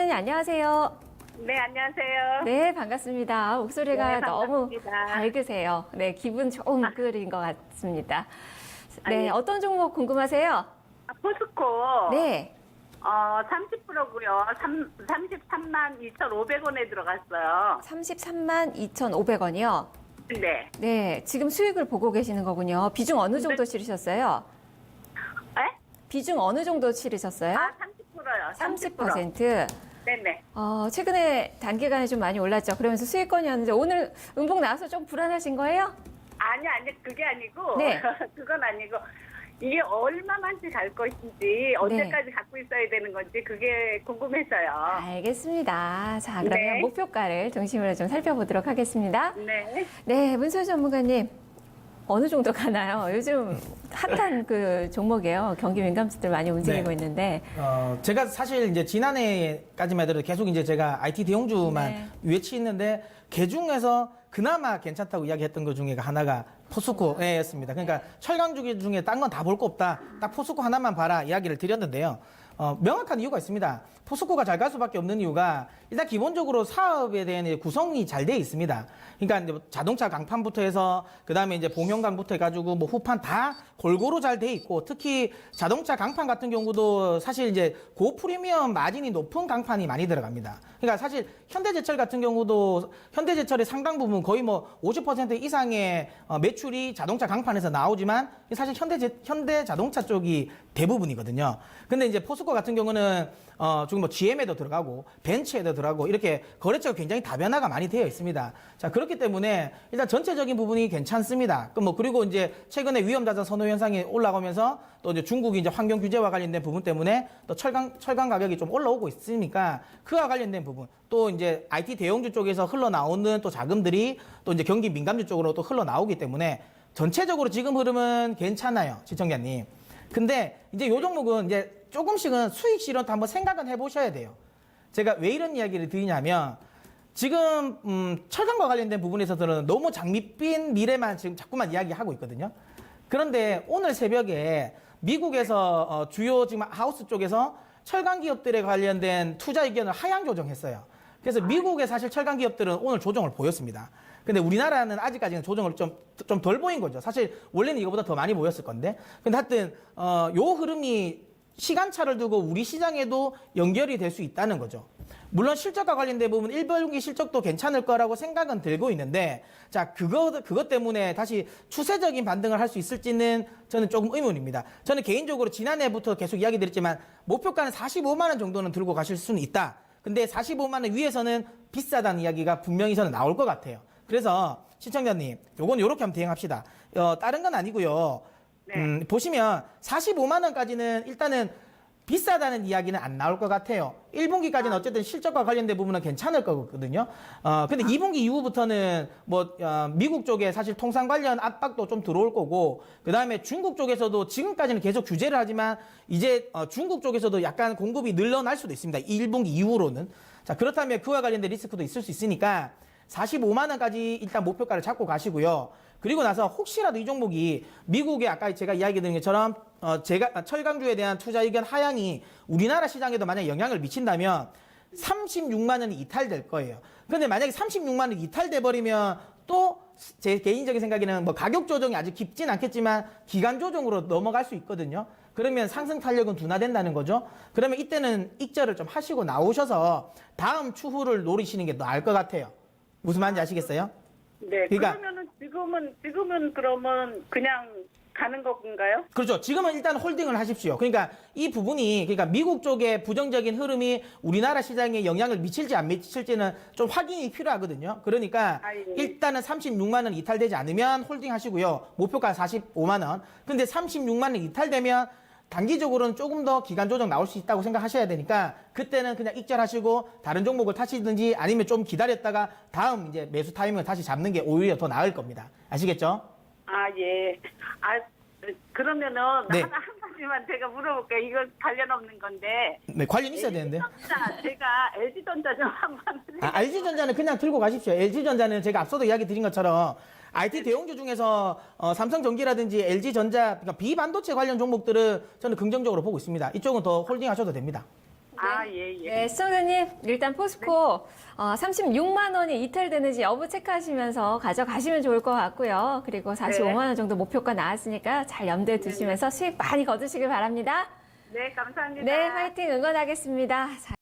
시청자님 안녕하세요. 네, 안녕하세요. 네, 반갑습니다. 목소리가 네, 너무 반갑습니다. 밝으세요. 네, 기분 좋은 목소리인 것 같습니다. 네, 아니. 어떤 종목 궁금하세요? 포스코. 네, 30%고요. 33만 2,500원에 들어갔어요. 33만 2,500원이요. 네. 네, 지금 수익을 보고 계시는 거군요. 비중 어느 정도 치르셨어요? 에? 비중 어느 정도 치르셨어요? 30%요. 30%. 네네. 최근에 단기간에 좀 많이 올랐죠. 그러면서 수익권이었는데 오늘 음봉 나와서 좀 불안하신 거예요? 아니, 그게 아니고. 네. 그건 아니고. 이게 얼마만치 갈 것인지, 언제까지 갖고 있어야 되는 건지, 그게 궁금해서요. 알겠습니다. 자, 그러면 네. 목표가를 중심으로 좀 살펴보도록 하겠습니다. 네. 네, 문서 전문가님. 어느 정도 가나요? 요즘 핫한 그 종목이에요. 경기 민감주들 많이 움직이고 네. 있는데. 제가 사실 이제 지난해까지만 해도 계속 이제 제가 IT 대형주만 네. 외치는데 그 중에서 그나마 괜찮다고 이야기했던 것 중에 하나가 포스코였습니다. 그러니까 철강주 중에 딴 건 다 볼 거 없다. 딱 포스코 하나만 봐라 이야기를 드렸는데요. 명확한 이유가 있습니다. 포스코가 잘 갈 수밖에 없는 이유가 일단 기본적으로 사업에 대한 구성이 잘 돼 있습니다. 그러니까 이제 자동차 강판부터 해서 그다음에 이제 봉형강부터 해가지고 뭐 후판 다 골고루 잘 돼 있고 특히 자동차 강판 같은 경우도 사실 이제 고프리미엄 마진이 높은 강판이 많이 들어갑니다. 그러니까 사실 현대제철 같은 경우도 현대제철의 상당 부분 거의 뭐 50% 이상의 매출이 자동차 강판에서 나오지만 사실 현대 자동차 쪽이 대부분이거든요. 근데 이제 포스코 같은 경우는 지금 뭐 GM에도 들어가고 벤츠에도 들어가고 이렇게 거래처가 굉장히 다변화가 많이 되어 있습니다. 자, 그렇기 때문에 일단 전체적인 부분이 괜찮습니다. 그리고 이제 최근에 위험자산 선호 현상이 올라가면서 또 이제 중국이 이제 환경 규제와 관련된 부분 때문에 또 철강 가격이 좀 올라오고 있으니까 그와 관련된 부분 또 이제 IT 대형주 쪽에서 흘러나오는 또 자금들이 또 이제 경기 민감주 쪽으로 또 흘러나오기 때문에 전체적으로 지금 흐름은 괜찮아요, 시청자님. 근데 이제 요 종목은 이제 조금씩은 수익 실현도 한번 생각은 해보셔야 돼요. 제가 왜 이런 이야기를 드리냐면 지금 철강과 관련된 부분에서는 너무 장밋빛 미래만 지금 자꾸만 이야기하고 있거든요. 그런데 오늘 새벽에 미국에서 주요 지금 하우스 쪽에서 철강 기업들에 관련된 투자 의견을 하향 조정했어요. 그래서 미국의 사실 철강 기업들은 오늘 조정을 보였습니다. 근데 우리나라는 아직까지는 조정을 좀 덜 보인 거죠. 사실 원래는 이거보다 더 많이 보였을 건데. 근데 하여튼 요 흐름이 시간차를 두고 우리 시장에도 연결이 될 수 있다는 거죠. 물론 실적과 관련된 부분 1분기 실적도 괜찮을 거라고 생각은 들고 있는데 자, 그것 때문에 다시 추세적인 반등을 할 수 있을지는 저는 조금 의문입니다. 저는 개인적으로 지난해부터 계속 이야기 드렸지만 목표가는 45만 원 정도는 들고 가실 수는 있다. 근데 45만 원 위에서는 비싸다는 이야기가 분명히 저는 나올 것 같아요. 그래서 시청자님, 요건 요렇게 한번 대응합시다. 다른 건 아니고요. 네. 보시면 45만 원까지는 일단은 비싸다는 이야기는 안 나올 것 같아요. 1분기까지는 어쨌든 실적과 관련된 부분은 괜찮을 거거든요. 근데 2분기 이후부터는 미국 쪽에 사실 통상 관련 압박도 좀 들어올 거고, 그 다음에 중국 쪽에서도 지금까지는 계속 규제를 하지만 이제 중국 쪽에서도 약간 공급이 늘어날 수도 있습니다. 1분기 이후로는. 자, 그렇다면 그와 관련된 리스크도 있을 수 있으니까 45만 원까지 일단 목표가를 잡고 가시고요. 그리고 나서 혹시라도 이 종목이 미국의 아까 제가 이야기 드린 것처럼 제가 철강주에 대한 투자 의견 하향이 우리나라 시장에도 만약 영향을 미친다면 36만 원이 이탈될 거예요. 근데 만약에 36만 원이 이탈돼 버리면 또 제 개인적인 생각에는 뭐 가격 조정이 아직 깊진 않겠지만 기간 조정으로 넘어갈 수 있거든요. 그러면 상승 탄력은 둔화된다는 거죠. 그러면 이때는 익절을 좀 하시고 나오셔서 다음 추후를 노리시는 게 나을 것 같아요. 무슨 말인지 아시겠어요? 네. 그러니까- 그러면은 지금은 그러면 그냥 가는 건가요? 그렇죠. 지금은 일단 홀딩을 하십시오. 그러니까 이 부분이 그러니까 미국 쪽의 부정적인 흐름이 우리나라 시장에 영향을 미칠지 안 미칠지는 좀 확인이 필요하거든요. 그러니까 예. 일단은 36만 원 이탈되지 않으면 홀딩 하시고요. 목표가 45만 원. 근데 36만 원 이탈되면 단기적으로는 조금 더 기간 조정 나올 수 있다고 생각하셔야 되니까 그때는 그냥 익절하시고 다른 종목을 타시든지 아니면 좀 기다렸다가 다음 이제 매수 타이밍을 다시 잡는 게 오히려 더 나을 겁니다. 아시겠죠? 예. 그러면은 네. 한 가지만 제가 물어볼게요. 이거 관련 없는 건데. 네, 관련 있어야 되는데. 제가 LG전자 좀 한번. LG전자는 그냥 들고 가십시오. LG전자는 제가 앞서도 이야기 드린 것처럼 IT 대형주 중에서 삼성전기라든지 LG전자, 그러니까 비반도체 관련 종목들은 저는 긍정적으로 보고 있습니다. 이쪽은 더 홀딩 하셔도 됩니다. 아, 예, 예. 네, 시청자님 일단 포스코 36만 원이 이탈되는지 여부 체크하시면서 가져가시면 좋을 것 같고요. 그리고 45만 원 정도 목표가 나왔으니까 잘 염두에 두시면서 수익 많이 거두시길 바랍니다. 네, 감사합니다. 네, 화이팅 응원하겠습니다. 자,